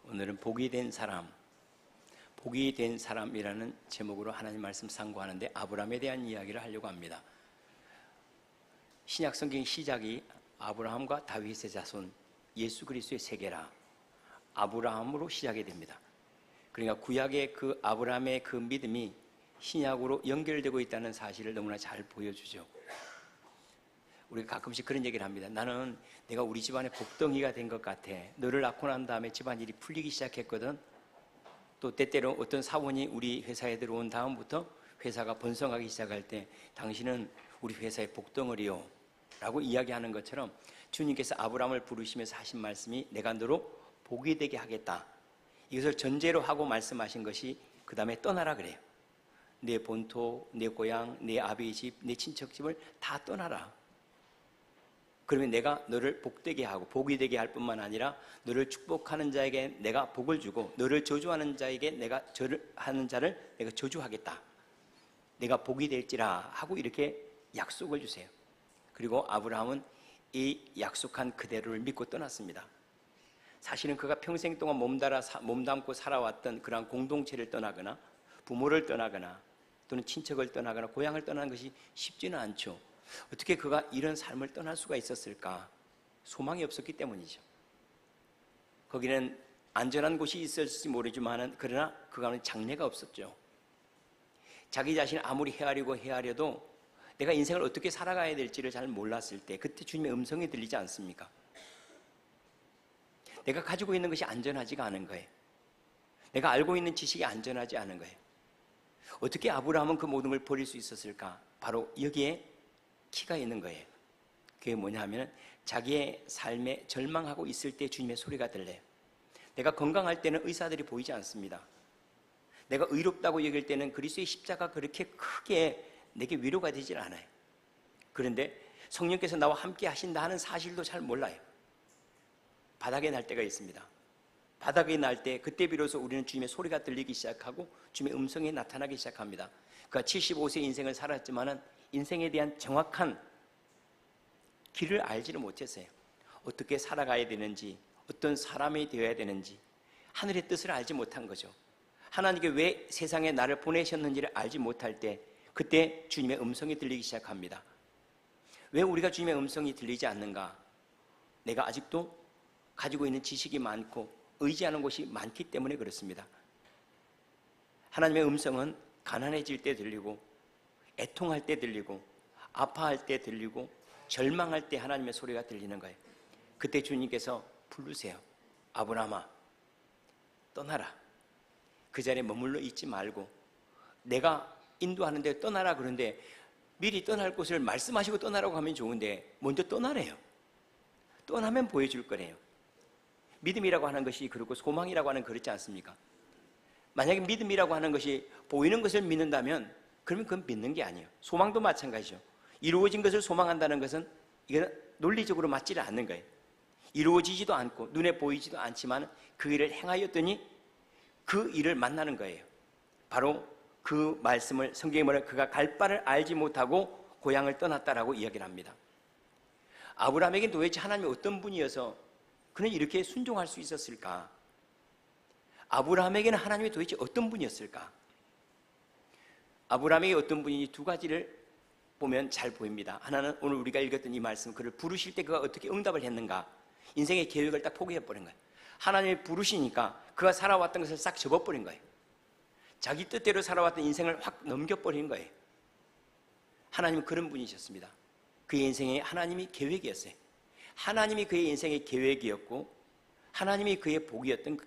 오늘은 복이 된 사람, 복이 된 사람이라는 제목으로 하나님 말씀 상고하는데 아브라함에 대한 이야기를 하려고 합니다. 신약 성경 시작이 아브라함과 다윗의 자손 예수 그리스도의 세계라 아브라함으로 시작이 됩니다. 그러니까 구약의 그 아브라함의 그 믿음이 신약으로 연결되고 있다는 사실을 너무나 잘 보여주죠. 우리가 가끔씩 그런 얘기를 합니다. 나는 내가 우리 집안의 복덩이가 된 것 같아. 너를 낳고 난 다음에 집안일이 풀리기 시작했거든. 또 때때로 어떤 사원이 우리 회사에 들어온 다음부터 회사가 번성하기 시작할 때 당신은 우리 회사의 복덩어리요 라고 이야기하는 것처럼 주님께서 아브라함을 부르시면서 하신 말씀이 내가 너로 복이 되게 하겠다. 이것을 전제로 하고 말씀하신 것이 그 다음에 떠나라 그래요. 내 본토, 내 고향, 내 아버지 집, 내 친척 집을 다 떠나라. 그러면 내가 너를 복되게 하고 복이 되게 할 뿐만 아니라 너를 축복하는 자에게 내가 복을 주고 너를 저주하는 자에게 내가 하는 자를 내가 저주하겠다. 내가 복이 될지라 하고 이렇게 약속을 주세요. 그리고 아브라함은 이 약속한 그대로를 믿고 떠났습니다. 사실은 그가 평생 동안 몸담고 살아왔던 그러한 공동체를 떠나거나 부모를 떠나거나 또는 친척을 떠나거나 고향을 떠나는 것이 쉽지는 않죠. 어떻게 그가 이런 삶을 떠날 수가 있었을까? 소망이 없었기 때문이죠. 거기는 안전한 곳이 있었을지 모르지만 그러나 그 가운데 장래가 없었죠. 자기 자신을 아무리 헤아려도 내가 인생을 어떻게 살아가야 될지를 잘 몰랐을 때 그때 주님의 음성이 들리지 않습니까? 내가 가지고 있는 것이 안전하지가 않은 거예요. 내가 알고 있는 지식이 안전하지 않은 거예요. 어떻게 아브라함은 그 모든 걸 버릴 수 있었을까? 바로 여기에 키가 있는 거예요. 그게 뭐냐 하면 자기의 삶에 절망하고 있을 때 주님의 소리가 들려요. 내가 건강할 때는 의사들이 보이지 않습니다. 내가 의롭다고 여길 때는 그리스도의 십자가 그렇게 크게 내게 위로가 되질 않아요. 그런데 성령께서 나와 함께 하신다 하는 사실도 잘 몰라요. 바닥에 날 때가 있습니다. 바닥에 날 때 그때 비로소 우리는 주님의 소리가 들리기 시작하고 주님의 음성이 나타나기 시작합니다. 그가 75세 인생을 살았지만은 인생에 대한 정확한 길을 알지를 못했어요. 어떻게 살아가야 되는지, 어떤 사람이 되어야 되는지 하늘의 뜻을 알지 못한 거죠. 하나님께 왜 세상에 나를 보내셨는지를 알지 못할 때 그때 주님의 음성이 들리기 시작합니다. 왜 우리가 주님의 음성이 들리지 않는가? 내가 아직도 가지고 있는 지식이 많고 의지하는 곳이 많기 때문에 그렇습니다. 하나님의 음성은 가난해질 때 들리고 애통할 때 들리고 아파할 때 들리고 절망할 때 하나님의 소리가 들리는 거예요. 그때 주님께서 부르세요. 아브라함아 떠나라. 그 자리에 머물러 있지 말고 내가 인도하는 데 떠나라. 그런데 미리 떠날 곳을 말씀하시고 떠나라고 하면 좋은데 먼저 떠나래요. 떠나면 보여줄 거래요. 믿음이라고 하는 것이 그렇고 소망이라고 하는 그렇지 않습니까? 만약에 믿음이라고 하는 것이 보이는 것을 믿는다면 그러면 그건 믿는 게 아니에요. 소망도 마찬가지죠. 이루어진 것을 소망한다는 것은 이건 논리적으로 맞지를 않는 거예요. 이루어지지도 않고 눈에 보이지도 않지만 그 일을 행하였더니 그 일을 만나는 거예요. 바로 그 말씀을 성경에 뭐라 그가 갈 바를 알지 못하고 고향을 떠났다라고 이야기를 합니다. 아브라함에게 도대체 하나님이 어떤 분이어서 그는 이렇게 순종할 수 있었을까? 아브라함에게는 하나님이 도대체 어떤 분이었을까? 아브라함에게 어떤 분인지 두 가지를 보면 잘 보입니다. 하나는 오늘 우리가 읽었던 이 말씀, 그를 부르실 때 그가 어떻게 응답을 했는가? 인생의 계획을 딱 포기해버린 거예요. 하나님이 부르시니까 그가 살아왔던 것을 싹 접어버린 거예요. 자기 뜻대로 살아왔던 인생을 확 넘겨버린 거예요. 하나님은 그런 분이셨습니다. 그의 인생에 하나님이 계획이었어요. 하나님이 그의 인생의 계획이었고 하나님이 그의 복이었던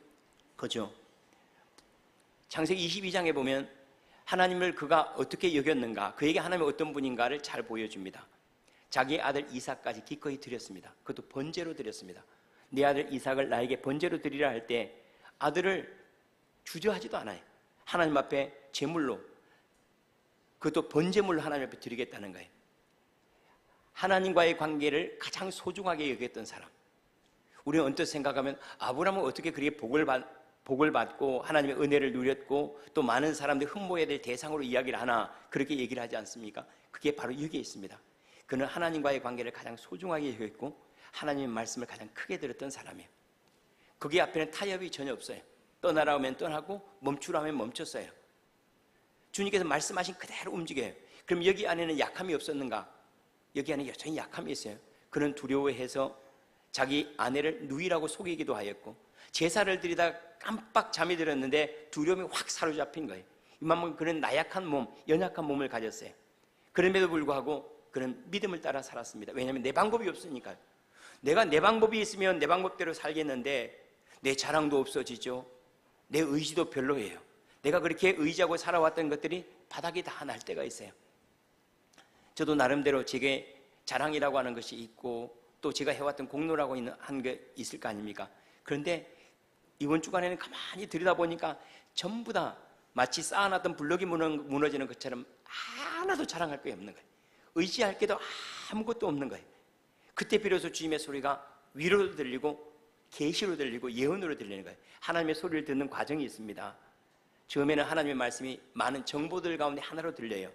거죠. 창세기 22장에 보면 하나님을 그가 어떻게 여겼는가, 그에게 하나님이 어떤 분인가를 잘 보여줍니다. 자기의 아들 이삭까지 기꺼이 드렸습니다. 그것도 번제로 드렸습니다. 네 아들 이삭을 나에게 번제로 드리라 할 때 아들을 주저하지도 않아요. 하나님 앞에 제물로, 그것도 번제물로 하나님 앞에 드리겠다는 거예요. 하나님과의 관계를 가장 소중하게 여겼던 사람. 우리는 언뜻 생각하면 아브라함은 어떻게 그렇게 복을 받고 하나님의 은혜를 누렸고 또 많은 사람들이 흠모해야 될 대상으로 이야기를 하나, 그렇게 얘기를 하지 않습니까? 그게 바로 여기에 있습니다. 그는 하나님과의 관계를 가장 소중하게 여겼고 하나님의 말씀을 가장 크게 들었던 사람이에요. 거기 앞에는 타협이 전혀 없어요. 떠나라 하면 떠나고 멈추라 하면 멈췄어요. 주님께서 말씀하신 그대로 움직여요. 그럼 여기 안에는 약함이 없었는가? 여기 안에 여전히 약함이 있어요. 그는 두려워해서 자기 아내를 누이라고 속이기도 하였고, 제사를 드리다 깜빡 잠이 들었는데 두려움이 확 사로잡힌 거예요. 이만큼 그는 나약한 몸, 연약한 몸을 가졌어요. 그럼에도 불구하고 그는 믿음을 따라 살았습니다. 왜냐하면 내 방법이 없으니까요. 내가 내 방법이 있으면 내 방법대로 살겠는데 내 자랑도 없어지죠. 내 의지도 별로예요. 내가 그렇게 의지하고 살아왔던 것들이 바닥이 다 날 때가 있어요. 저도 나름대로 제게 자랑이라고 하는 것이 있고 또 제가 해왔던 공로라고 한 게 있을 거 아닙니까? 그런데 이번 주간에는 가만히 들여다보니까 전부 다 마치 쌓아놨던 블럭이 무너지는 것처럼 하나도 자랑할 게 없는 거예요. 의지할 게도 아무것도 없는 거예요. 그때 비로소 주님의 소리가 위로로 들리고 계시로 들리고 예언으로 들리는 거예요. 하나님의 소리를 듣는 과정이 있습니다. 처음에는 하나님의 말씀이 많은 정보들 가운데 하나로 들려요.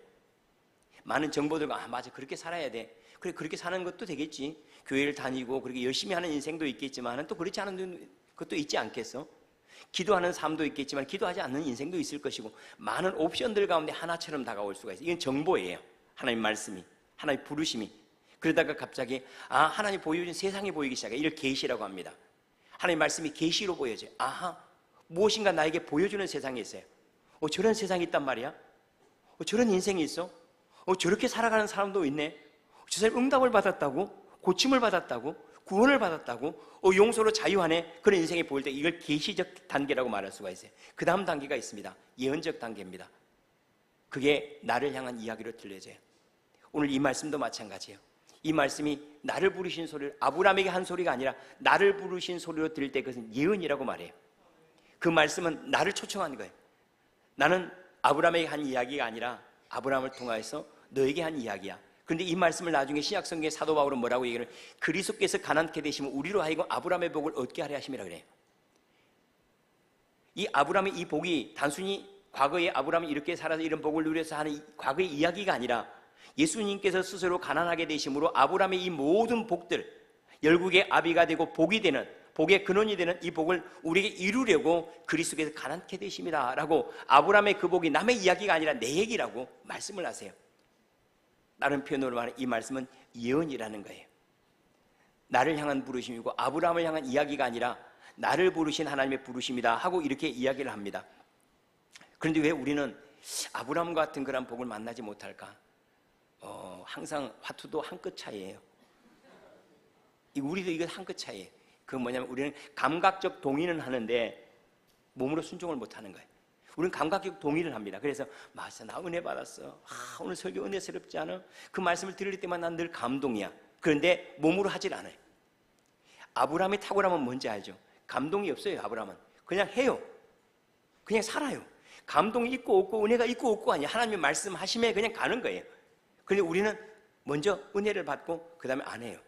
많은 정보들과 맞아, 그렇게 살아야 돼. 그래, 그렇게 사는 것도 되겠지. 교회를 다니고 그렇게 열심히 하는 인생도 있겠지만 또 그렇지 않은 것도 있지 않겠어? 기도하는 삶도 있겠지만 기도하지 않는 인생도 있을 것이고, 많은 옵션들 가운데 하나처럼 다가올 수가 있어요. 이건 정보예요. 하나님 말씀이, 하나님 부르심이. 그러다가 갑자기 하나님 보여준 세상이 보이기 시작해요. 이걸 계시라고 합니다. 하나님 말씀이 계시로 보여져요. 아하, 무엇인가 나에게 보여주는 세상이 있어요. 저런 세상이 있단 말이야? 저런 인생이 있어? 저렇게 살아가는 사람도 있네? 저 사람이 응답을 받았다고? 고침을 받았다고? 구원을 받았다고? 용서로 자유하네? 그런 인생이 보일 때 이걸 계시적 단계라고 말할 수가 있어요. 그 다음 단계가 있습니다. 예언적 단계입니다. 그게 나를 향한 이야기로 들려져요. 오늘 이 말씀도 마찬가지예요. 이 말씀이 나를 부르신 소리를, 아브라함에게 한 소리가 아니라 나를 부르신 소리로 들릴 때 그것은 예언이라고 말해요. 그 말씀은 나를 초청한 거예요. 나는 아브라함에게 한 이야기가 아니라 아브라함을 통하여서 너에게 한 이야기야. 그런데 이 말씀을 나중에 신약성경의 사도 바울은 뭐라고 얘기를 해요? 그리스도께서 가난케 되시면 우리로 하여금 아브라함의 복을 얻게 하려 하심이라 그래요. 이 아브라함의 이 복이 단순히 과거에 아브라함이 이렇게 살아서 이런 복을 누려서 하는 과거의 이야기가 아니라 예수님께서 스스로 가난하게 되심으로 아브라함의 이 모든 복들, 열국의 아비가 되고 복이 되는, 복의 근원이 되는 이 복을 우리에게 이루려고 그리스도께서 가난케 되심이다 라고, 아브라함의 그 복이 남의 이야기가 아니라 내 얘기라고 말씀을 하세요. 다른 표현으로 말하면 이 말씀은 예언이라는 거예요. 나를 향한 부르심이고 아브라함을 향한 이야기가 아니라 나를 부르신 하나님의 부르심이다 하고 이렇게 이야기를 합니다. 그런데 왜 우리는 아브라함 같은 그런 복을 만나지 못할까? 항상 화투도 한 끗 차이예요. 우리도 이거 한 끗 차이예요. 그 뭐냐면 우리는 감각적 동의는 하는데 몸으로 순종을 못 하는 거예요. 우리는 감각적 동의를 합니다. 그래서 맞아, 나 은혜 받았어. 오늘 설교 은혜스럽지 않아? 그 말씀을 들을 때만 난 늘 감동이야. 그런데 몸으로 하질 않아요. 아브라함의 탁월함은 뭔지 알죠? 감동이 없어요. 아브라함은 그냥 해요. 그냥 살아요. 감동이 있고 없고 은혜가 있고 없고 아니야. 하나님의 말씀하심에 그냥 가는 거예요. 그런데 우리는 먼저 은혜를 받고 그 다음에 안 해요.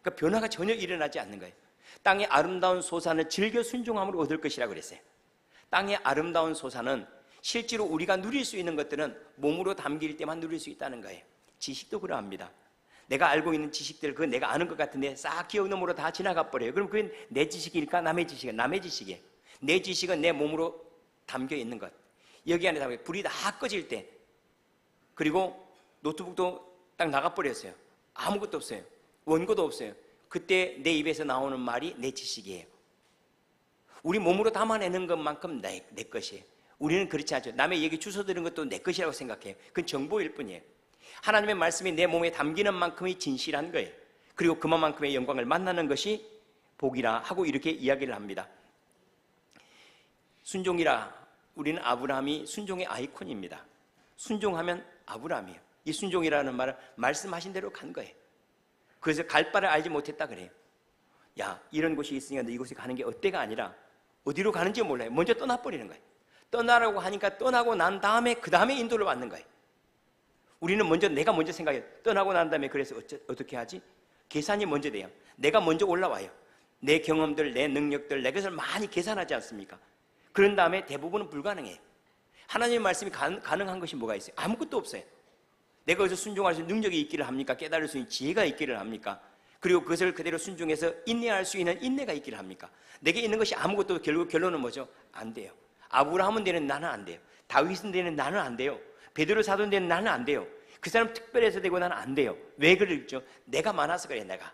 그러니까 변화가 전혀 일어나지 않는 거예요. 땅의 아름다운 소산을 즐겨 순종함으로 얻을 것이라고 그랬어요. 땅의 아름다운 소산은 실제로 우리가 누릴 수 있는 것들은 몸으로 담길 때만 누릴 수 있다는 거예요. 지식도 그러합니다. 내가 알고 있는 지식들, 그건 내가 아는 것 같은데 싹 기억 너머로 다 지나가 버려요. 그럼 그게 내 지식일까? 남의 지식이야? 남의 지식이에요. 내 지식은 내 몸으로 담겨 있는 것. 여기 안에 담겨 불이 다 꺼질 때, 그리고 노트북도 딱 나가버렸어요. 아무것도 없어요. 원고도 없어요. 그때 내 입에서 나오는 말이 내 지식이에요. 우리 몸으로 담아내는 것만큼 내 것이에요. 우리는 그렇지 않죠. 남의 얘기 주워 들은 것도 내 것이라고 생각해요. 그건 정보일 뿐이에요. 하나님의 말씀이 내 몸에 담기는 만큼이 진실한 거예요. 그리고 그만큼의 영광을 만나는 것이 복이라 하고 이렇게 이야기를 합니다. 순종이라, 우리는 아브라함이 순종의 아이콘입니다. 순종하면 아브라함이에요. 이 순종이라는 말은 말씀하신 대로 간 거예요. 그래서 갈 바를 알지 못했다 그래요. 야, 이런 곳이 있으니까 너 이곳에 가는 게 어때가 아니라 어디로 가는지 몰라요. 먼저 떠나버리는 거예요. 떠나라고 하니까 떠나고 난 다음에 그 다음에 인도를 받는 거예요. 우리는 내가 먼저 생각해요. 떠나고 난 다음에 그래서 어떻게 하지? 계산이 먼저 돼요. 내가 먼저 올라와요. 내 경험들, 내 능력들, 내 것을 많이 계산하지 않습니까? 그런 다음에 대부분은 불가능해요. 하나님의 말씀이 가능한 것이 뭐가 있어요? 아무것도 없어요. 내가 여기서 순종할 수 있는 능력이 있기를 합니까? 깨달을 수 있는 지혜가 있기를 합니까? 그리고 그것을 그대로 순종해서 인내할 수 있는 인내가 있기를 합니까? 내게 있는 것이 아무것도 결국 결론은 뭐죠? 안 돼요. 아브라함은 되는 나는 안 돼요. 다윗은 되는 나는 안 돼요. 베드로 사도는 되는 나는 안 돼요. 그 사람 특별해서 되고 나는 안 돼요. 왜 그러죠? 내가 많아서 그래. 내가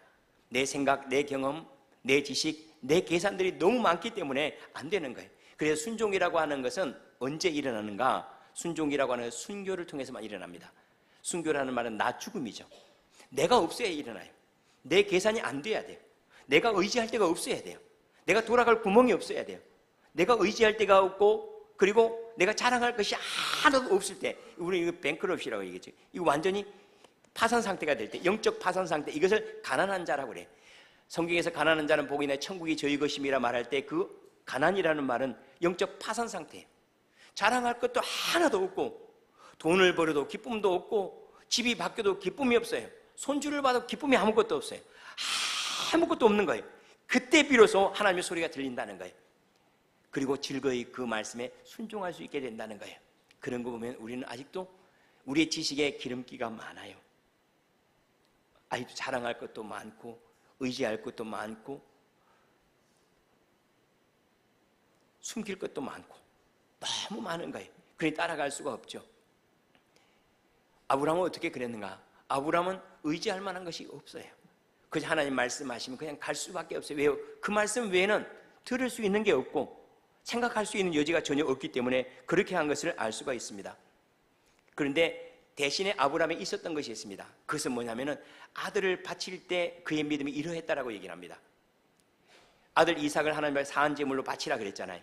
내 생각, 내 경험, 내 지식, 내 계산들이 너무 많기 때문에 안 되는 거예요. 그래서 순종이라고 하는 것은 언제 일어나는가? 순종이라고 하는 것은 순교를 통해서만 일어납니다. 순교라는 말은 나 죽음이죠. 내가 없어야 일어나요. 내 계산이 안 돼야 돼요. 내가 의지할 데가 없어야 돼요. 내가 돌아갈 구멍이 없어야 돼요. 내가 의지할 데가 없고, 그리고 내가 자랑할 것이 하나도 없을 때, 우리 이거 뱅크럽시라고 얘기했죠. 이거 완전히 파산 상태가 될 때, 영적 파산 상태, 이것을 가난한 자라고 그래. 성경에서 가난한 자는 복이 나 천국이 저희 것임이라 말할 때 그 가난이라는 말은 영적 파산 상태예요. 자랑할 것도 하나도 없고, 돈을 벌어도 기쁨도 없고, 집이 바뀌어도 기쁨이 없어요. 손주를 봐도 기쁨이 아무것도 없어요. 아무것도 없는 거예요. 그때 비로소 하나님의 소리가 들린다는 거예요. 그리고 즐거이 그 말씀에 순종할 수 있게 된다는 거예요. 그런 거 보면 우리는 아직도 우리의 지식에 기름기가 많아요. 아직도 자랑할 것도 많고, 의지할 것도 많고, 숨길 것도 많고, 너무 많은 거예요. 그러니 따라갈 수가 없죠. 아브라함은 어떻게 그랬는가? 아브라함은 의지할 만한 것이 없어요. 그저 하나님 말씀하시면 그냥 갈 수밖에 없어요. 왜요? 그 말씀 외에는 들을 수 있는 게 없고 생각할 수 있는 여지가 전혀 없기 때문에 그렇게 한 것을 알 수가 있습니다. 그런데 대신에 아브라함에 있었던 것이 있습니다. 그것은 뭐냐면은 아들을 바칠 때 그의 믿음이 이러했다라고 얘기를 합니다. 아들 이삭을 하나님의 사한 제물로 바치라 그랬잖아요.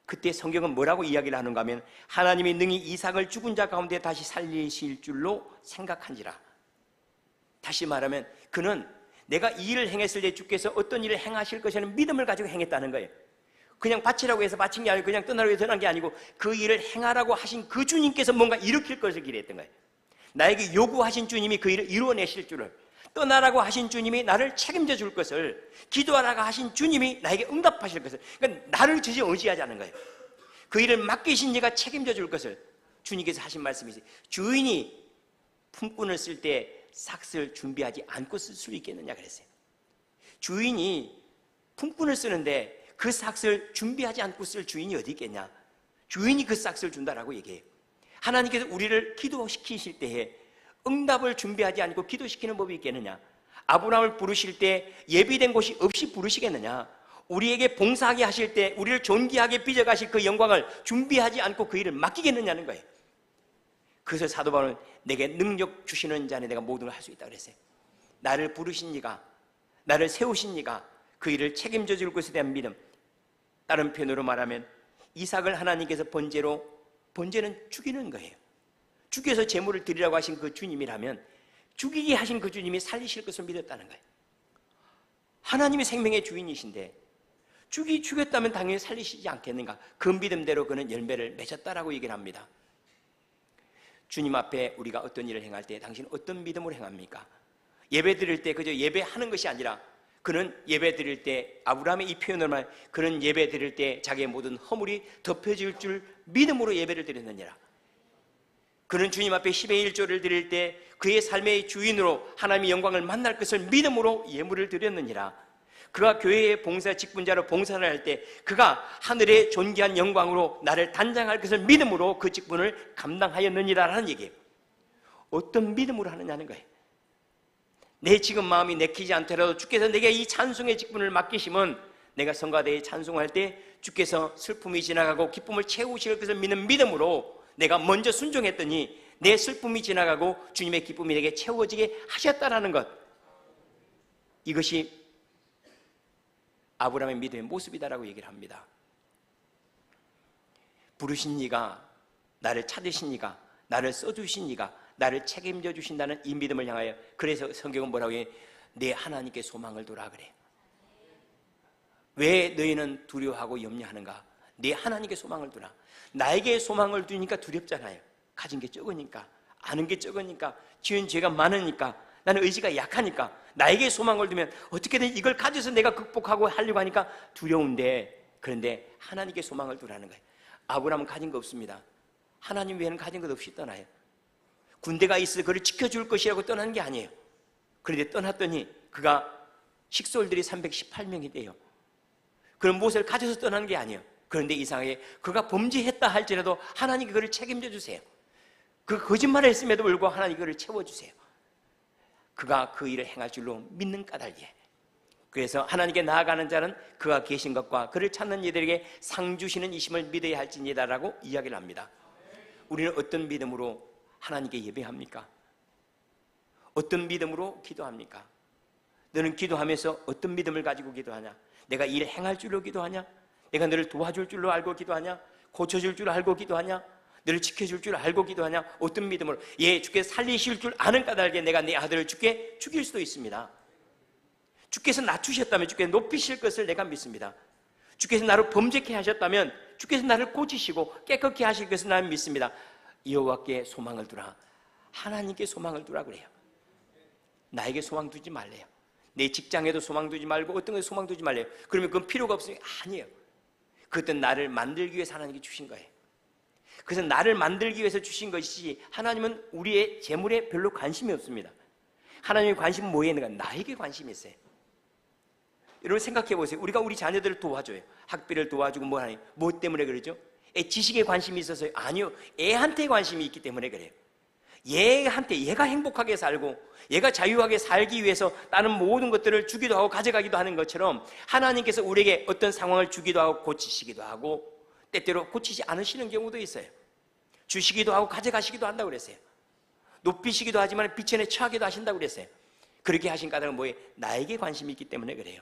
그때 성경은 뭐라고 이야기를 하는가 하면 하나님이 능히 이삭을 죽은 자 가운데 다시 살리실 줄로 생각한지라. 다시 말하면 그는 내가 이 일을 행했을 때 주께서 어떤 일을 행하실 것이라는 믿음을 가지고 행했다는 거예요. 그냥 바치라고 해서 바친 게 아니고 그냥 떠나라고 해서 떠난 게 아니고 그 일을 행하라고 하신 그 주님께서 뭔가 일으킬 것을 기대했던 거예요. 나에게 요구하신 주님이 그 일을 이루어내실 줄을, 떠나라고 하신 주님이 나를 책임져 줄 것을, 기도하라고 하신 주님이 나에게 응답하실 것을, 그러니까 나를 전혀 의지하지 않은 거예요. 그 일을 맡기신 이가 책임져 줄 것을 주님께서 하신 말씀이지, 주인이 품꾼을 쓸 때 삭을 준비하지 않고 쓸 수 있겠느냐 그랬어요. 주인이 품꾼을 쓰는데 그 삭을 준비하지 않고 쓸 주인이 어디 있겠냐? 주인이 그 삭을 준다라고 얘기해요. 하나님께서 우리를 기도시키실 때에 응답을 준비하지 않고 기도시키는 법이 있겠느냐? 아브라함을 부르실 때 예비된 곳이 없이 부르시겠느냐? 우리에게 봉사하게 하실 때 우리를 존귀하게 빚어가실 그 영광을 준비하지 않고 그 일을 맡기겠느냐는 거예요. 그래서 사도 바울은 내게 능력 주시는 자는 내가 모든 걸 할 수 있다 그랬어요. 나를 부르신 이가, 나를 세우신 이가 그 일을 책임져 줄 것에 대한 믿음. 다른 표현으로 말하면 이삭을 하나님께서 번제는 죽이는 거예요. 죽여서 제물을 드리라고 하신 그 주님이라면 죽이게 하신 그 주님이 살리실 것을 믿었다는 거예요. 하나님이 생명의 주인이신데 죽였다면 당연히 살리시지 않겠는가? 그 믿음대로 그는 열매를 맺었다라고 얘기를 합니다. 주님 앞에 우리가 어떤 일을 행할 때 당신은 어떤 믿음으로 행합니까? 예배 드릴 때 그저 예배하는 것이 아니라 그는 예배 드릴 때, 아브라함의 이 표현을 말하면 그는 예배 드릴 때 자기의 모든 허물이 덮여질 줄 믿음으로 예배를 드렸느니라. 그는 주님 앞에 10의 1조를 드릴 때 그의 삶의 주인으로 하나님의 영광을 만날 것을 믿음으로 예물을 드렸느니라. 그가 교회의 봉사 직분자로 봉사를 할 때 그가 하늘의 존귀한 영광으로 나를 단장할 것을 믿음으로 그 직분을 감당하였느니라라는 얘기예요. 어떤 믿음으로 하느냐는 거예요. 내 지금 마음이 내키지 않더라도 주께서 내게 이 찬송의 직분을 맡기시면 내가 성가대에 찬송할 때 주께서 슬픔이 지나가고 기쁨을 채우실 것을 믿는 믿음으로 내가 먼저 순종했더니 내 슬픔이 지나가고 주님의 기쁨이 내게 채워지게 하셨다라는 것, 이것이 아브라함의 믿음의 모습이다라고 얘기를 합니다. 부르신 이가, 나를 찾으신 이가, 나를 써주신 이가 나를 책임져 주신다는 이 믿음을 향하여, 그래서 성경은 뭐라고 해요? 내 하나님께 소망을 두라 그래. 왜 너희는 두려워하고 염려하는가? 내 하나님께 소망을 두라. 나에게 소망을 두니까 두렵잖아요. 가진 게 적으니까, 아는 게 적으니까, 지은 죄가 많으니까, 나는 의지가 약하니까 나에게 소망을 두면 어떻게든 이걸 가져서 내가 극복하고 하려고 하니까 두려운데, 그런데 하나님께 소망을 두라는 거예요. 아브라함은 가진 거 없습니다. 하나님 외에는 가진 것 없이 떠나요. 군대가 있어 그를 지켜줄 것이라고 떠난 게 아니에요. 그런데 떠났더니 그가 식솔들이 318명이 돼요. 그런 모세를 가져서 떠나는 게 아니에요. 그런데 이상하게 그가 범죄했다 할지라도 하나님이 그를 책임져 주세요. 그 거짓말을 했음에도 불구하고 하나님이 그를 채워주세요. 그가 그 일을 행할 줄로 믿는 까닭이에요. 그래서 하나님께 나아가는 자는 그가 계신 것과 그를 찾는 이들에게 상 주시는 이심을 믿어야 할지니다라고 이야기를 합니다. 우리는 어떤 믿음으로 하나님께 예배합니까? 어떤 믿음으로 기도합니까? 너는 기도하면서 어떤 믿음을 가지고 기도하냐? 내가 일을 행할 줄로 기도하냐? 내가 너를 도와줄 줄로 알고 기도하냐? 고쳐줄 줄 알고 기도하냐? 너를 지켜줄 줄 알고 기도하냐? 어떤 믿음으로? 주께서 살리실 줄 아는 까닭에 내가 내 아들을 주께 죽일 수도 있습니다. 주께서 낮추셨다면 주께서 높이실 것을 내가 믿습니다. 주께서 나를 범죄케 하셨다면 주께서 나를 고치시고 깨끗게 하실 것을 나는 믿습니다. 여호와께 소망을 두라. 하나님께 소망을 두라 그래요. 나에게 소망 두지 말래요. 내 직장에도 소망 두지 말고 어떤 것에 소망 두지 말래요. 그러면 그건 필요가 없으니까 아니에요. 그것은 나를 만들기 위해서 하나님께 주신 거예요. 그래서 나를 만들기 위해서 주신 것이지 하나님은 우리의 재물에 별로 관심이 없습니다. 하나님의 관심은 뭐에 있는가? 나에게 관심이 있어요. 여러분 생각해 보세요. 우리가 우리 자녀들을 도와줘요. 학비를 도와주고 뭐 하나요? 뭐 때문에 그러죠? 지식에 관심이 있어서요? 아니요. 애한테 관심이 있기 때문에 그래요. 얘가 행복하게 살고 얘가 자유하게 살기 위해서 다른 모든 것들을 주기도 하고 가져가기도 하는 것처럼 하나님께서 우리에게 어떤 상황을 주기도 하고 고치시기도 하고 때때로 고치지 않으시는 경우도 있어요. 주시기도 하고 가져가시기도 한다고 그랬어요. 높이시기도 하지만 비천에 처하기도 하신다고 그랬어요. 그렇게 하신 까닭은 뭐예요? 나에게 관심이 있기 때문에 그래요.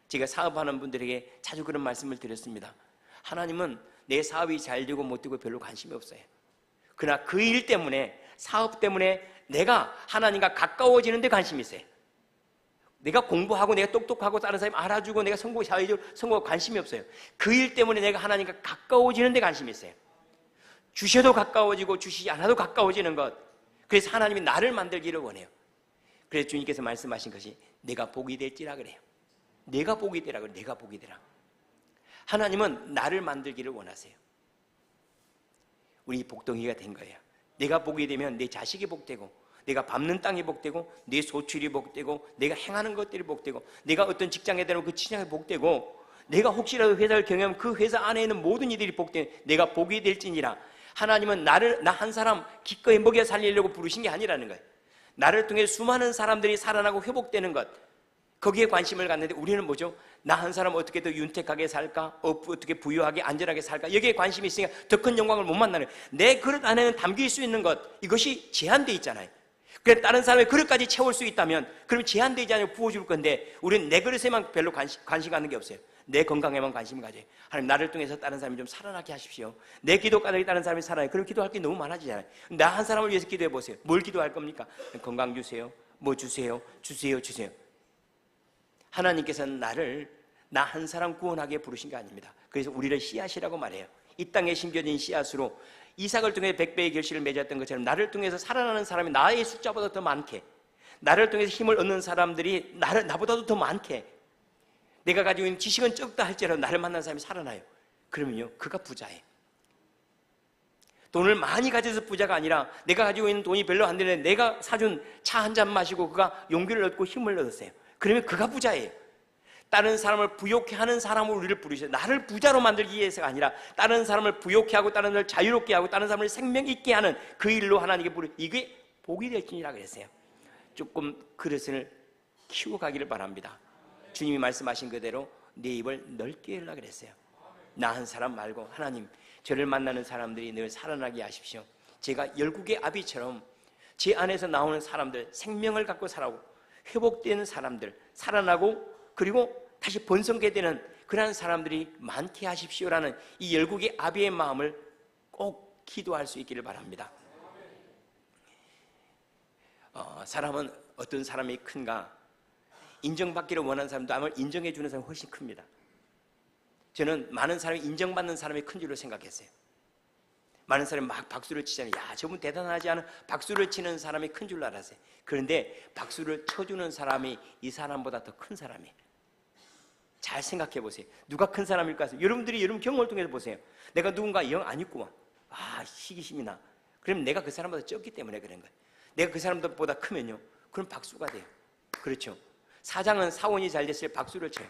제가 사업하는 분들에게 자주 그런 말씀을 드렸습니다. 하나님은 내 사업이 잘 되고 못 되고 별로 관심이 없어요. 그러나 그 일 때문에 사업 때문에 내가 하나님과 가까워지는 데 관심이 있어요. 내가 공부하고 내가 똑똑하고 다른 사람이 알아주고 내가 성공, 사회적으로 성공하고 관심이 없어요. 그 일 때문에 내가 하나님과 가까워지는 데 관심이 있어요. 주셔도 가까워지고 주시지 않아도 가까워지는 것. 그래서 하나님이 나를 만들기를 원해요. 그래서 주님께서 말씀하신 것이 내가 복이 될지라 그래요. 내가 복이 되라 그래요. 내가 복이 되라. 하나님은 나를 만들기를 원하세요. 우리 복덩이가 된 거예요. 내가 복이 되면 내 자식이 복되고 내가 밟는 땅이 복되고 내 소출이 복되고 내가 행하는 것들이 복되고 내가 어떤 직장에 들어가면 그 직장이 복되고 내가 혹시라도 회사를 경영하면 그 회사 안에 있는 모든 이들이 복되는 내가 복이 될지니라. 하나님은 나 한 사람 기꺼이 먹여 살리려고 부르신 게 아니라는 거예요. 나를 통해 수많은 사람들이 살아나고 회복되는 것 거기에 관심을 갖는데 우리는 뭐죠? 나 한 사람 어떻게 더 윤택하게 살까? 어떻게 부유하게 안전하게 살까? 여기에 관심이 있으니까 더 큰 영광을 못 만나는 거예요. 내 그릇 안에는 담길 수 있는 것 이것이 제한되어 있잖아요. 그래 다른 사람의 그릇까지 채울 수 있다면 그럼 제한되지 않고 부어줄 건데 우리는 내 그릇에만 별로 관심 갖는 게 없어요. 내 건강에만 관심을 가져요. 하나님 나를 통해서 다른 사람이 좀 살아나게 하십시오. 내 기도 까닭에 다른 사람이 살아나요. 그럼 기도할 게 너무 많아지잖아요. 나 한 사람을 위해서 기도해 보세요. 뭘 기도할 겁니까? 건강 주세요. 뭐 주세요. 주세요. 하나님께서는 나 한 사람 구원하게 부르신 게 아닙니다. 그래서 우리를 씨앗이라고 말해요. 이 땅에 심겨진 씨앗으로 이삭을 통해 100배의 결실을 맺었던 것처럼 나를 통해서 살아나는 사람이 나의 숫자보다 더 많게 나를 통해서 힘을 얻는 사람들이 나보다도 더 많게 내가 가지고 있는 지식은 적다 할지라도 나를 만난 사람이 살아나요. 그러면요 그가 부자예요. 돈을 많이 가져서 부자가 아니라 내가 가지고 있는 돈이 별로 안 되는데 내가 사준 차 한 잔 마시고 그가 용기를 얻고 힘을 얻었어요. 그러면 그가 부자예요. 다른 사람을 부욕해 하는 사람으로 우리를 부르셔요. 나를 부자로 만들기 위해서가 아니라 다른 사람을 부욕해 하고 다른 사람을 자유롭게 하고 다른 사람을 생명 있게 하는 그 일로 하나님께 이게 복이 될지니라 그랬어요. 조금 그릇을 키워가기를 바랍니다. 주님이 말씀하신 그대로 내 입을 넓게 열라 그랬어요. 나 한 사람 말고 하나님 저를 만나는 사람들이 늘 살아나게 하십시오. 제가 열국의 아비처럼 제 안에서 나오는 사람들 생명을 갖고 살아오고 회복되는 사람들 살아나고 그리고 다시 번성게 되는 그러한 사람들이 많게 하십시오라는 이 열국의 아비의 마음을 꼭 기도할 수 있기를 바랍니다. 사람은 어떤 사람이 큰가? 인정받기를 원하는 사람도 남을 인정해 주는 사람이 훨씬 큽니다. 저는 많은 사람이 인정받는 사람이 큰 줄로 생각했어요. 많은 사람이 막 박수를 치잖아요. 야, 저분 대단하지 않은 박수를 치는 사람이 큰 줄로 알았어요. 그런데 박수를 쳐주는 사람이 이 사람보다 더 큰 사람이에요. 잘 생각해 보세요. 누가 큰 사람일까? 여러분들이 여러분 경험을 통해서 보세요. 내가 누군가 영 안 있구만. 시기심이 나. 그럼 내가 그 사람보다 적기 때문에 그런 거예요. 내가 그 사람보다 크면요. 그럼 박수가 돼요. 그렇죠. 사장은 사원이 잘 됐을 때 박수를 쳐요.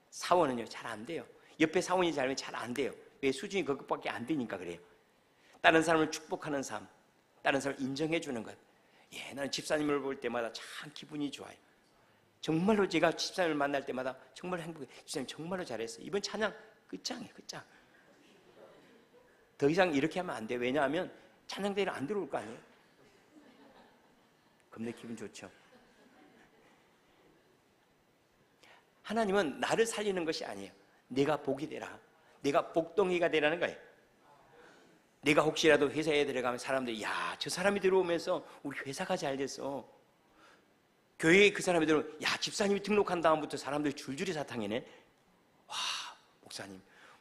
사원은요, 잘 안 돼요. 옆에 사원이 잘하면 잘 안 돼요. 왜? 수준이 그것밖에 안 되니까 그래요. 다른 사람을 축복하는 삶, 다른 사람을 인정해 주는 것. 예, 나는 집사님을 볼 때마다 참 기분이 좋아요. 정말로 제가 집사님을 만날 때마다 정말 행복해요. 집사님 정말로 잘했어요. 이번 찬양 끝장이에요, 끝장. 더 이상 이렇게 하면 안 돼요. 왜냐하면 찬양대회는 안 들어올 거 아니에요. 겁나 기분 좋죠. 하나님은 나를 살리는 것이 아니에요. 내가 복이 되라, 내가 복덩이가 되라는 거예요. 내가 혹시라도 회사에 들어가면 사람들이 야, 저 사람이 들어오면서 우리 회사가 잘 됐어. 교회에 그 사람이 들어오면 야, 집사님이 등록한 다음부터 사람들이 줄줄이 사탕이네. 와,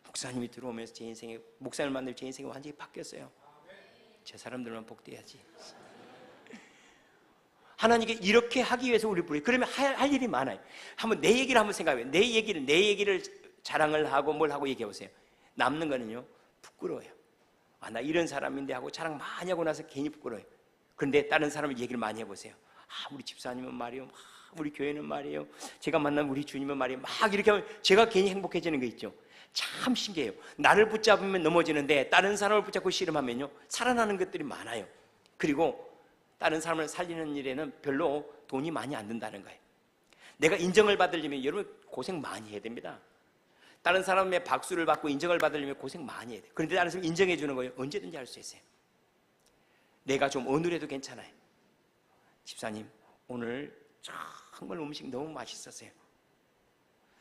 목사님이 들어오면서 제 인생에, 목사님을 만나면 제 인생이 완전히 바뀌었어요. 저 사람들만 복돼야지. 하나님께 이렇게 하기 위해서 우리 부르요. 그러면 할 일이 많아요. 한번 내 얘기를 한번 생각해요. 내 얘기를 자랑을 하고 뭘 하고 얘기해 보세요. 남는 거는요, 부끄러워요. 아, 나 이런 사람인데 하고 자랑 많이 하고 나서 괜히 부끄러워요. 그런데 다른 사람의 얘기를 많이 해보세요. 아, 우리 집사님은 말이에요. 우리 교회는 말이에요. 제가 만난 우리 주님은 말이에요. 막 이렇게 하면 제가 괜히 행복해지는 거 있죠. 참 신기해요. 나를 붙잡으면 넘어지는데 다른 사람을 붙잡고 씨름하면요, 살아나는 것들이 많아요. 그리고 다른 사람을 살리는 일에는 별로 돈이 많이 안 든다는 거예요. 내가 인정을 받으려면 여러분 고생 많이 해야 됩니다. 다른 사람의 박수를 받고 인정을 받으려면 고생 많이 해야 돼요. 그런데 다른 사람이 인정해 주는 거예요. 언제든지 할 수 있어요. 내가 좀 어눌해도 괜찮아요. 집사님, 오늘 정말 음식 너무 맛있었어요.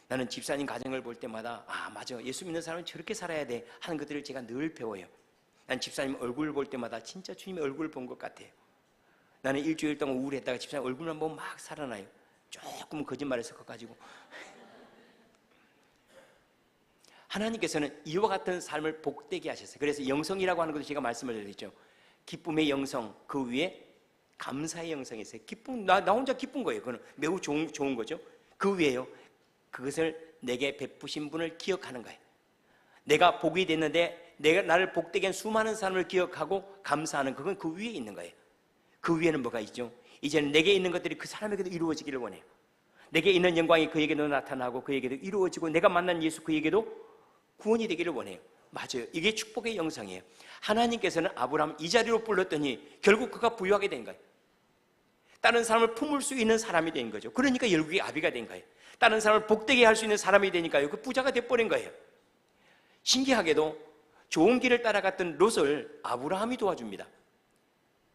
나는 집사님 가정을 볼 때마다 아, 맞아, 예수 믿는 사람은 저렇게 살아야 돼 하는 것들을 제가 늘 배워요. 난 집사님 얼굴을 볼 때마다 진짜 주님의 얼굴을 본 것 같아요. 나는 일주일 동안 우울했다가 집사님 얼굴만 보면 막 살아나요. 조금 거짓말을 섞어가지고. 하나님께서는 이와 같은 삶을 복되게 하셨어요. 그래서 영성이라고 하는 것도 제가 말씀을 드렸죠. 기쁨의 영성, 그 위에 감사의 영성이 있어요. 기쁨, 나 혼자 기쁜 거예요. 그건 매우 좋은 거죠. 그 위에요, 그것을 내게 베푸신 분을 기억하는 거예요. 내가 복이 됐는데 내가 나를 복되게 한 수많은 사람을 기억하고 감사하는, 그건 그 위에 있는 거예요. 그 위에는 뭐가 있죠? 이제는 내게 있는 것들이 그 사람에게도 이루어지기를 원해요. 내게 있는 영광이 그에게도 나타나고 그에게도 이루어지고 내가 만난 예수 그에게도 구원이 되기를 원해요. 맞아요. 이게 축복의 영성이에요. 하나님께서는 아브라함을 이 자리로 불렀더니 결국 그가 부유하게 된 거예요. 다른 사람을 품을 수 있는 사람이 된 거죠. 그러니까 결국에 아비가 된 거예요. 다른 사람을 복되게 할 수 있는 사람이 되니까요, 그 부자가 돼버린 거예요. 신기하게도 좋은 길을 따라갔던 롯을 아브라함이 도와줍니다.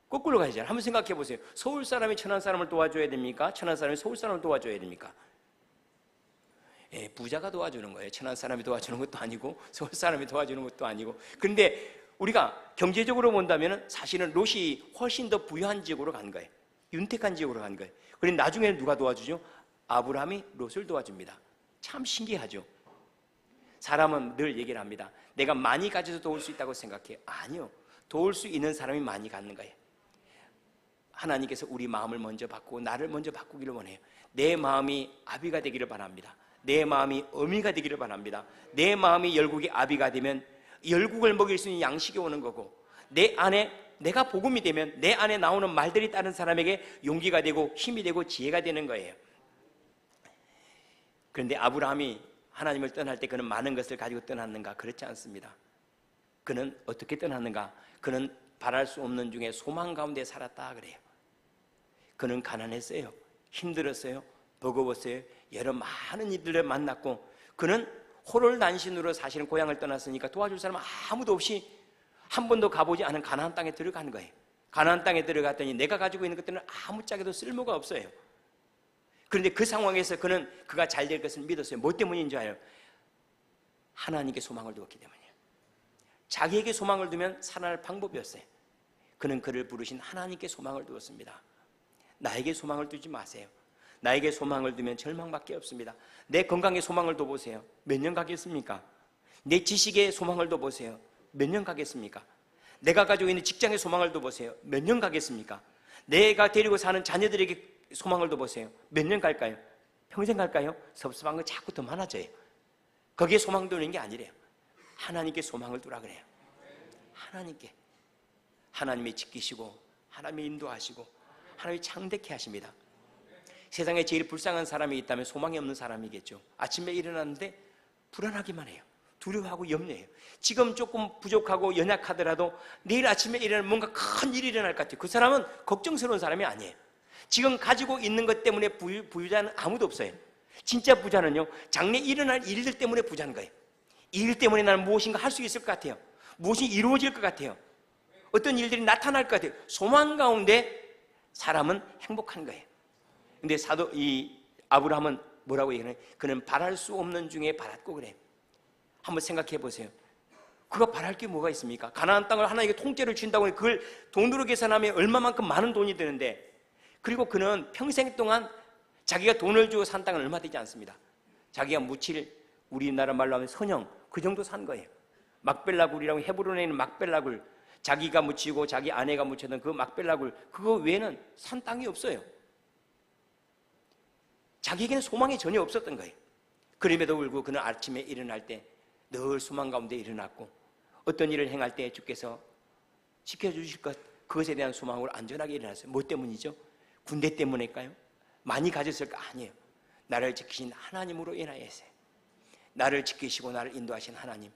거꾸로 가야죠. 한번 생각해 보세요. 서울 사람이 천안 사람을 도와줘야 됩니까? 천안 사람이 서울 사람을 도와줘야 됩니까? 예, 부자가 도와주는 거예요. 천안 사람이 도와주는 것도 아니고 서울 사람이 도와주는 것도 아니고. 그런데 우리가 경제적으로 본다면 사실은 롯이 훨씬 더 부유한 지역으로 간 거예요. 윤택한 지역으로 간 거예요. 그런데 나중에는 누가 도와주죠? 아브라함이 롯을 도와줍니다. 참 신기하죠. 사람은 늘 얘기를 합니다. 내가 많이 가져서 도울 수 있다고 생각해요. 아니요. 도울 수 있는 사람이 많이 갖는 거예요. 하나님께서 우리 마음을 먼저 바꾸고 나를 먼저 바꾸기를 원해요. 내 마음이 아비가 되기를 바랍니다. 내 마음이 어미가 되기를 바랍니다. 내 마음이 열국의 아비가 되면 열국을 먹일 수 있는 양식이 오는 거고, 내 안에 내가 복음이 되면 내 안에 나오는 말들이 다른 사람에게 용기가 되고 힘이 되고 지혜가 되는 거예요. 그런데 아브라함이 하나님을 떠날 때 그는 많은 것을 가지고 떠났는가? 그렇지 않습니다. 그는 어떻게 떠났는가? 그는 바랄 수 없는 중에 소망 가운데 살았다 그래요. 그는 가난했어요. 힘들었어요. 버거웠어요. 여러 많은 이들을 만났고, 그는 호롤단신으로 사실은 고향을 떠났으니까 도와줄 사람 아무도 없이 한 번도 가보지 않은 가나안 땅에 들어간 거예요. 가나안 땅에 들어갔더니 내가 가지고 있는 것들은 아무짝에도 쓸모가 없어요. 그런데 그 상황에서 그는 그가 잘 될 것을 믿었어요. 뭐 때문인지 알아요? 하나님께 소망을 두었기 때문이에요. 자기에게 소망을 두면 살아날 방법이 없어요. 그는 그를 부르신 하나님께 소망을 두었습니다. 나에게 소망을 두지 마세요. 나에게 소망을 두면 절망밖에 없습니다. 내 건강에 소망을 둬보세요. 몇 년 가겠습니까? 내 지식에 소망을 둬보세요. 몇 년 가겠습니까? 내가 가지고 있는 직장에 소망을 둬보세요. 몇 년 가겠습니까? 내가 데리고 사는 자녀들에게 소망을 둬보세요. 몇 년 갈까요? 평생 갈까요? 섭섭한 거 자꾸 더 많아져요. 거기에 소망 두는 게 아니래요. 하나님께 소망을 두라 그래요. 하나님께. 하나님이 지키시고 하나님이 인도하시고 하나님이 창대케 하십니다. 세상에 제일 불쌍한 사람이 있다면 소망이 없는 사람이겠죠. 아침에 일어났는데 불안하기만 해요. 두려워하고 염려해요. 지금 조금 부족하고 연약하더라도 내일 아침에 일어나면 뭔가 큰 일이 일어날 것 같아요. 그 사람은 걱정스러운 사람이 아니에요. 지금 가지고 있는 것 때문에 부유자는 아무도 없어요. 진짜 부자는요, 장래 일어날 일들 때문에 부자인 거예요. 이 일 때문에 나는 무엇인가 할 수 있을 것 같아요. 무엇이 이루어질 것 같아요. 어떤 일들이 나타날 것 같아요. 소망 가운데 사람은 행복한 거예요. 근데 이 아브라함은 뭐라고 얘기하나요? 그는 바랄 수 없는 중에 바랐고 그래요. 한번 생각해 보세요. 그가 바랄 게 뭐가 있습니까? 가나안 땅을 하나님께 통째로 준다고 해서 그걸 돈으로 계산하면 얼마만큼 많은 돈이 되는데, 그리고 그는 평생 동안 자기가 돈을 주고 산 땅은 얼마 되지 않습니다. 자기가 묻힐, 우리나라 말로 하면 선영, 그 정도 산 거예요. 막벨라굴이라고, 헤브론에 있는 막벨라굴, 자기가 묻히고 자기 아내가 묻혔던 그 막벨라굴, 그거 외에는 산 땅이 없어요. 자기에게는 소망이 전혀 없었던 거예요. 그럼에도 불구하고 그는 아침에 일어날 때 늘 소망 가운데 일어났고, 어떤 일을 행할 때 주께서 지켜주실 것, 그것에 대한 소망으로 안전하게 일어났어요. 뭐 때문이죠? 군대 때문일까요? 많이 가졌을까? 아니에요. 나를 지키신 하나님으로 인하여서요. 나를 지키시고 나를 인도하신 하나님,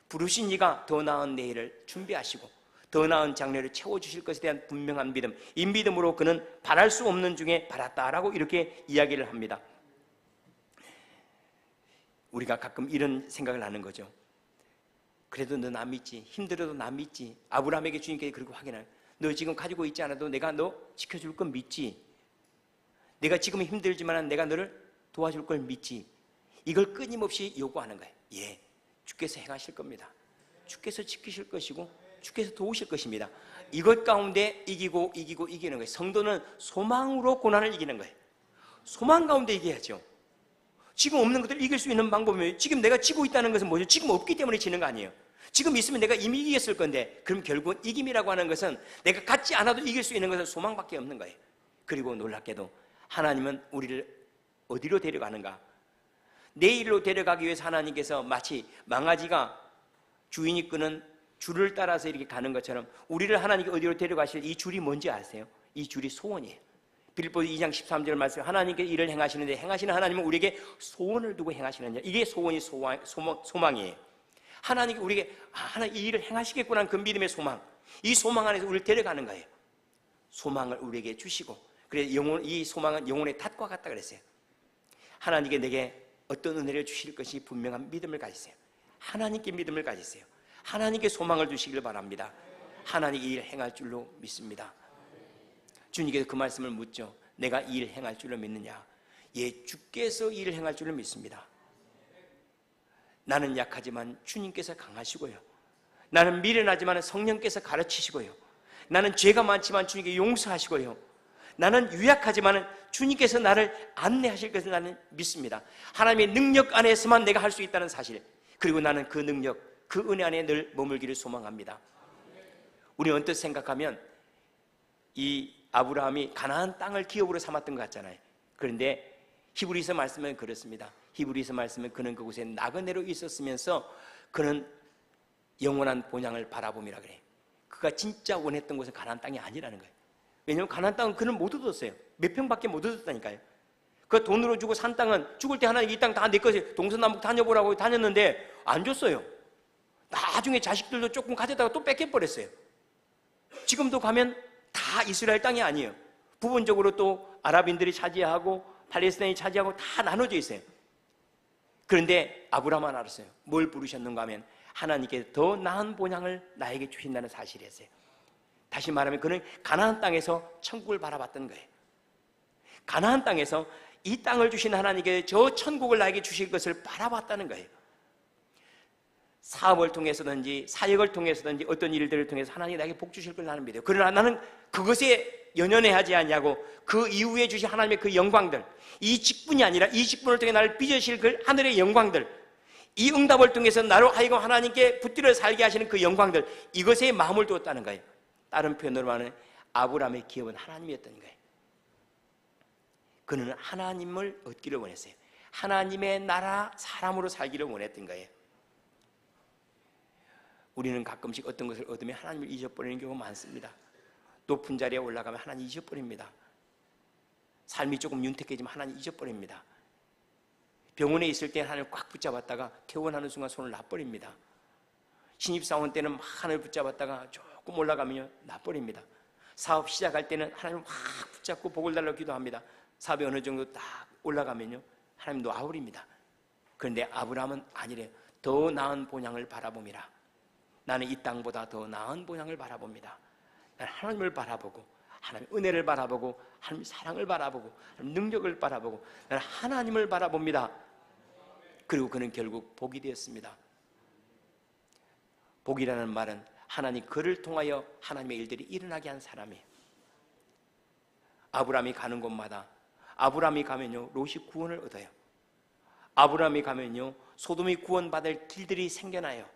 부르신 이가 더 나은 내일을 준비하시고 더 나은 장래를 채워주실 것에 대한 분명한 믿음, 이 믿음으로 그는 바랄 수 없는 중에 바랐다라고 이렇게 이야기를 합니다. 우리가 가끔 이런 생각을 하는 거죠. 그래도 너 나 믿지? 힘들어도 나 믿지? 아브라함에게 주님께서 그렇게 확인해요. 너 지금 가지고 있지 않아도 내가 너 지켜줄 건 믿지? 내가 지금 힘들지만 내가 너를 도와줄 걸 믿지? 이걸 끊임없이 요구하는 거예요. 예, 주께서 행하실 겁니다. 주께서 지키실 것이고 주께서 도우실 것입니다. 이것 가운데 이기고 이기는 거예요. 성도는 소망으로 고난을 이기는 거예요. 소망 가운데 이겨야죠. 지금 없는 것들을 이길 수 있는 방법이에요. 지금 내가 지고 있다는 것은 뭐죠? 지금 없기 때문에 지는 거 아니에요. 지금 있으면 내가 이미 이겼을 건데, 그럼 결국은 이김이라고 하는 것은 내가 갖지 않아도 이길 수 있는 것은 소망밖에 없는 거예요. 그리고 놀랍게도 하나님은 우리를 어디로 데려가는가? 내일로 데려가기 위해서 하나님께서 마치 강아지가 주인이 끄는 줄을 따라서 이렇게 가는 것처럼 우리를 하나님께 어디로 데려가실 이 줄이 뭔지 아세요? 이 줄이 소원이에요. 빌립보서 2장 13절 말씀, 하나님께 일을 행하시는데 행하시는 하나님은 우리에게 소원을 두고 행하시느냐. 이게 소원이 소망이에요. 하나님이 우리에게 하나님 이 일을 행하시겠구나 하는 그 믿음의 소망, 이 소망 안에서 우리를 데려가는 거예요. 소망을 우리에게 주시고, 그래서 이 소망은 영혼의 탓과 같다 그랬어요. 하나님께 내게 어떤 은혜를 주실 것이 분명한 믿음을 가지세요. 하나님께 믿음을 가지세요. 하나님께 소망을 주시길 바랍니다. 하나님이 이 일을 행할 줄로 믿습니다. 주님께서 그 말씀을 묻죠. 내가 이 일을 행할 줄로 믿느냐? 예, 주께서 이 일을 행할 줄로 믿습니다. 나는 약하지만 주님께서 강하시고요. 나는 미련하지만 성령께서 가르치시고요. 나는 죄가 많지만 주님께 용서하시고요. 나는 유약하지만 주님께서 나를 안내하실 것을 나는 믿습니다. 하나님의 능력 안에서만 내가 할 수 있다는 사실, 그리고 나는 그 능력, 그 은혜 안에 늘 머물기를 소망합니다. 우리 언뜻 생각하면 이 아브라함이 가나안 땅을 기업으로 삼았던 것 같잖아요. 그런데 히브리서 말씀은 그렇습니다. 히브리서 말씀은 그는 그곳에 나그네로 있었으면서 그는 영원한 본향을 바라봄이라 그래요. 그가 진짜 원했던 곳은 가나안 땅이 아니라는 거예요. 왜냐하면 가나안 땅은 그는 못 얻었어요. 몇 평밖에 못 얻었다니까요. 그 돈으로 주고 산 땅은 죽을 때 하나님 이 땅 다 내 것이 동서남북 다녀보라고 다녔는데 안 줬어요. 나중에 자식들도 조금 가져다가 또 뺏겨버렸어요. 지금도 가면 다 이스라엘 땅이 아니에요. 부분적으로 또 아랍인들이 차지하고 팔레스타인이 차지하고 다 나눠져 있어요. 그런데 아브라함은 알았어요. 뭘 부르셨는가 하면 하나님께 더 나은 본향을 나에게 주신다는 사실이었어요. 다시 말하면 그는 가나안 땅에서 천국을 바라봤던 거예요. 가나안 땅에서 이 땅을 주신 하나님께 저 천국을 나에게 주실 것을 바라봤다는 거예요. 사업을 통해서든지 사역을 통해서든지 어떤 일들을 통해서 하나님이 나에게 복 주실 걸 나는 믿어요. 그러나 나는 그것에 연연해하지 않냐고, 그 이후에 주신 하나님의 그 영광들, 이 직분이 아니라 이 직분을 통해 나를 빚으실 그 하늘의 영광들, 이 응답을 통해서 나로 하여금 하나님께 붙들어 살게 하시는 그 영광들, 이것에 마음을 두었다는 거예요. 다른 표현으로 하면 아브라함의 기업은 하나님이었던 거예요. 그는 하나님을 얻기를 원했어요. 하나님의 나라 사람으로 살기를 원했던 거예요. 우리는 가끔씩 어떤 것을 얻으면 하나님을 잊어버리는 경우가 많습니다. 높은 자리에 올라가면 하나님 잊어버립니다. 삶이 조금 윤택해지면 하나님 잊어버립니다. 병원에 있을 때 하나님을 꽉 붙잡았다가 퇴원하는 순간 손을 놔버립니다. 신입사원 때는 막 하나님을 붙잡았다가 조금 올라가면 놔버립니다. 사업 시작할 때는 하나님을 확 붙잡고 복을 달라고 기도합니다. 사업이 어느 정도 딱 올라가면요 하나님 놔버립니다. 그런데 아브라함은 아니래요. 더 나은 본향을 바라봅니다. 나는 이 땅보다 더 나은 본향을 바라봅니다. 나는 하나님을 바라보고 하나님의 은혜를 바라보고 하나님의 사랑을 바라보고 하나님의 능력을 바라보고 나는 하나님을 바라봅니다. 그리고 그는 결국 복이 되었습니다. 복이라는 말은 하나님 그를 통하여 하나님의 일들이 일어나게 한 사람이에요. 아브라함이 가는 곳마다 아브라함이 가면요 롯이 구원을 얻어요. 아브라함이 가면요 소돔이 구원받을 길들이 생겨나요.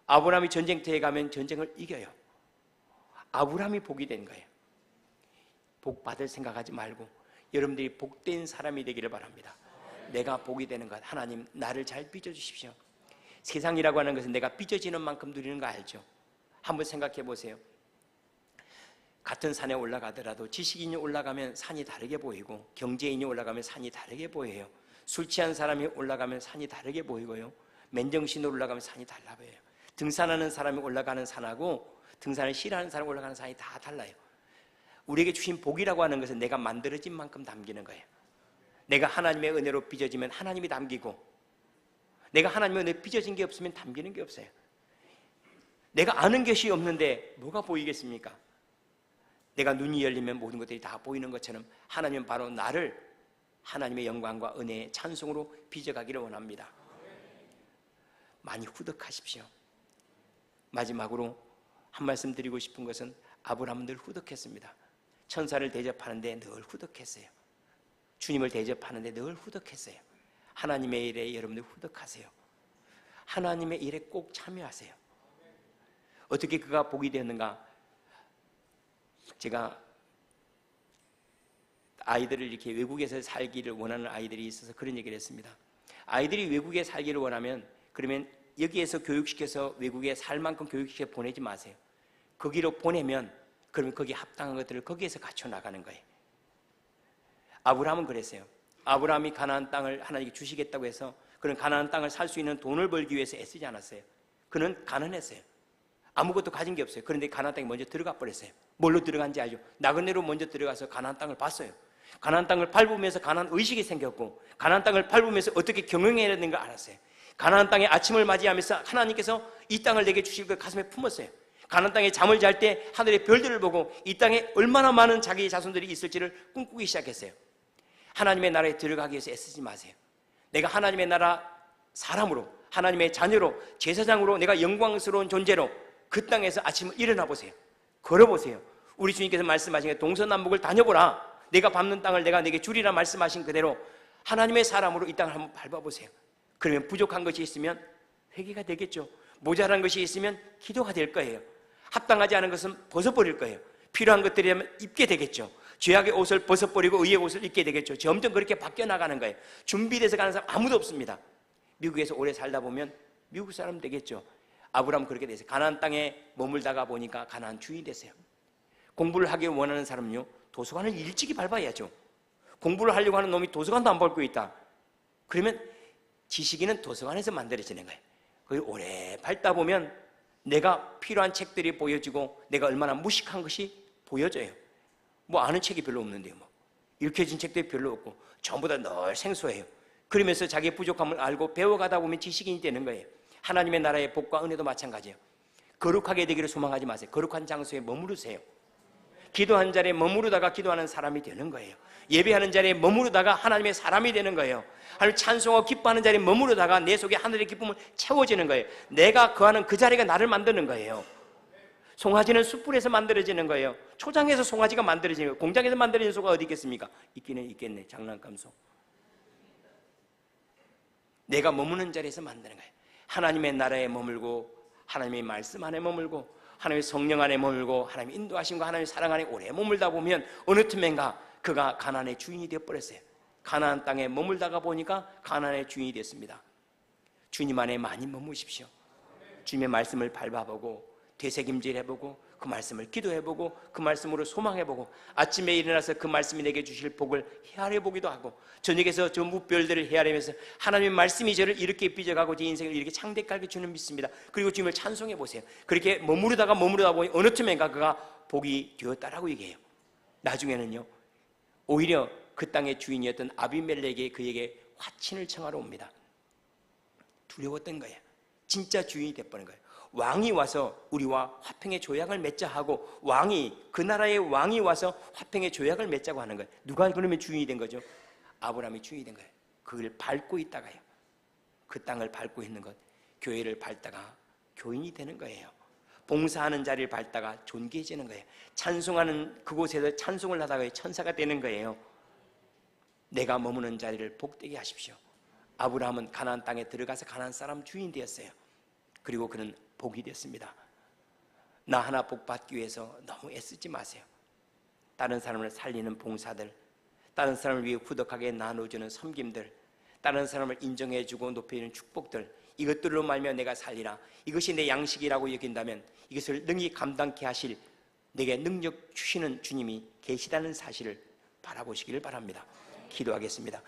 아브라함이 전쟁터에 가면 전쟁을 이겨요. 아브라함이 복이 된 거예요. 복 받을 생각하지 말고 여러분들이 복된 사람이 되기를 바랍니다. 내가 복이 되는 것, 하나님 나를 잘 빚어주십시오. 세상이라고 하는 것은 내가 빚어지는 만큼 누리는 거 알죠? 한번 생각해 보세요. 같은 산에 올라가더라도 지식인이 올라가면 산이 다르게 보이고 경제인이 올라가면 산이 다르게 보여요. 술 취한 사람이 올라가면 산이 다르게 보이고요. 맨정신으로 올라가면 산이 달라 보여요. 등산하는 사람이 올라가는 산하고 등산을 싫어하는 사람이 올라가는 산이 다 달라요. 우리에게 주신 복이라고 하는 것은 내가 만들어진 만큼 담기는 거예요. 내가 하나님의 은혜로 빚어지면 하나님이 담기고 내가 하나님의 은혜로 빚어진 게 없으면 담기는 게 없어요. 내가 아는 것이 없는데 뭐가 보이겠습니까? 내가 눈이 열리면 모든 것들이 다 보이는 것처럼 하나님은 바로 나를 하나님의 영광과 은혜의 찬송으로 빚어가기를 원합니다. 많이 후덕하십시오. 마지막으로 한 말씀 드리고 싶은 것은 아브라함은 늘 후덕했습니다. 천사를 대접하는데 늘 후덕했어요. 주님을 대접하는데 늘 후덕했어요. 하나님의 일에 여러분들 후덕하세요. 하나님의 일에 꼭 참여하세요. 어떻게 그가 복이 되었는가? 제가 아이들을 이렇게 외국에서 살기를 원하는 아이들이 있어서 그런 얘기를 했습니다. 아이들이 외국에 살기를 원하면 그러면 여기에서 교육시켜서 외국에 살 만큼 교육시켜 보내지 마세요. 거기로 보내면 그러면 거기에 합당한 것들을 거기에서 갖춰 나가는 거예요. 아브라함은 그랬어요. 아브라함이 가나안 땅을 하나님께 주시겠다고 해서 그런 가나안 땅을 살 수 있는 돈을 벌기 위해서 애쓰지 않았어요. 그는 가난했어요. 아무것도 가진 게 없어요. 그런데 가나안 땅에 먼저 들어가 버렸어요. 뭘로 들어간지 알죠? 나그네로 먼저 들어가서 가나안 땅을 봤어요. 가나안 땅을 밟으면서 가나안 의식이 생겼고 가나안 땅을 밟으면서 어떻게 경영해야 되는 걸 알았어요. 가나안 땅에 아침을 맞이하면서 하나님께서 이 땅을 내게 주실 걸 가슴에 품었어요. 가나안 땅에 잠을 잘 때 하늘의 별들을 보고 이 땅에 얼마나 많은 자기의 자손들이 있을지를 꿈꾸기 시작했어요. 하나님의 나라에 들어가기 위해서 애쓰지 마세요. 내가 하나님의 나라 사람으로 하나님의 자녀로 제사장으로 내가 영광스러운 존재로 그 땅에서 아침을 일어나 보세요. 걸어보세요. 우리 주님께서 말씀하신 게 동서남북을 다녀보라. 내가 밟는 땅을 내가 내게 주리라 말씀하신 그대로 하나님의 사람으로 이 땅을 한번 밟아보세요. 그러면 부족한 것이 있으면 회개가 되겠죠. 모자란 것이 있으면 기도가 될 거예요. 합당하지 않은 것은 벗어버릴 거예요. 필요한 것들이라면 입게 되겠죠. 죄악의 옷을 벗어버리고 의의 옷을 입게 되겠죠. 점점 그렇게 바뀌어 나가는 거예요. 준비돼서 가는 사람 아무도 없습니다. 미국에서 오래 살다 보면 미국 사람 되겠죠. 아브라함 그렇게 됐어요. 가나안 땅에 머물다가 보니까 가나안 주인이 됐어요. 공부를 하기 원하는 사람은요 도서관을 일찍이 밟아야죠. 공부를 하려고 하는 놈이 도서관도 안 밟고 있다. 그러면 지식인은 도서관에서 만들어지는 거예요. 거기 오래 밟다 보면 내가 필요한 책들이 보여지고 내가 얼마나 무식한 것이 보여져요. 뭐 아는 책이 별로 없는데요. 뭐 읽혀진 책들이 별로 없고 전부 다 늘 생소해요. 그러면서 자기의 부족함을 알고 배워가다 보면 지식인이 되는 거예요. 하나님의 나라의 복과 은혜도 마찬가지예요. 거룩하게 되기를 소망하지 마세요. 거룩한 장소에 머무르세요. 기도한 자리에 머무르다가 기도하는 사람이 되는 거예요. 예배하는 자리에 머무르다가 하나님의 사람이 되는 거예요. 하나님 찬송하고 기뻐하는 자리에 머무르다가 내 속에 하늘의 기쁨을 채워지는 거예요. 내가 거하는 그 자리가 나를 만드는 거예요. 송아지는 숯불에서 만들어지는 거예요. 초장에서 송아지가 만들어지는 거예요. 공장에서 만들어진 소가 어디 있겠습니까? 있기는 있겠네. 장난감 소. 내가 머무는 자리에서 만드는 거예요. 하나님의 나라에 머물고 하나님의 말씀 안에 머물고 하나님의 성령 안에 머물고 하나님의 인도하심과 하나님의 사랑 안에 오래 머물다 보면 어느 틈엔가 그가 가나안의 주인이 되어버렸어요. 가나안 땅에 머물다가 보니까 가나안의 주인이 됐습니다. 주님 안에 많이 머무십시오. 주님의 말씀을 밟아보고 되새김질해보고 그 말씀을 기도해보고 그 말씀으로 소망해보고 아침에 일어나서 그 말씀이 내게 주실 복을 헤아려보기도 하고 저녁에서 저 무별들을 헤아리면서 하나님의 말씀이 저를 이렇게 빚어가고 제 인생을 이렇게 창대하게 주는 믿습니다. 그리고 주님을 찬송해보세요. 그렇게 머무르다가 보니 어느 틈엔가 그가 복이 되었다라고 얘기해요. 나중에는요, 오히려 그 땅의 주인이었던 아비멜렉이 그에게 화친을 청하러 옵니다. 두려웠던 거예요. 진짜 주인이 돼버린 거예요. 왕이 와서 우리와 화평의 조약을 맺자 하고 그 나라의 왕이 와서 화평의 조약을 맺자고 하는 거예요. 누가 그러면 주인이 된 거죠? 아브라함이 주인이 된 거예요. 그걸 밟고 있다가요, 그 땅을 밟고 있는 것, 교회를 밟다가 교인이 되는 거예요. 봉사하는 자리를 밟다가 존귀해지는 거예요. 찬송하는 그곳에서 찬송을 하다가 천사가 되는 거예요. 내가 머무는 자리를 복되게 하십시오. 아브라함은 가나안 땅에 들어가서 가나안 사람 주인 되었어요. 그리고 그는 복이 됐습니다. 나 하나 복 받기 위해서 너무 애쓰지 마세요. 다른 사람을 살리는 봉사들, 다른 사람을 위해 후덕하게 나눠주는 섬김들, 다른 사람을 인정해주고 높여주는 축복들, 이것들로 말미암아 내가 살리라, 이것이 내 양식이라고 여긴다면 이것을 능히 감당케 하실 내게 능력 주시는 주님이 계시다는 사실을 바라보시기를 바랍니다. 기도하겠습니다.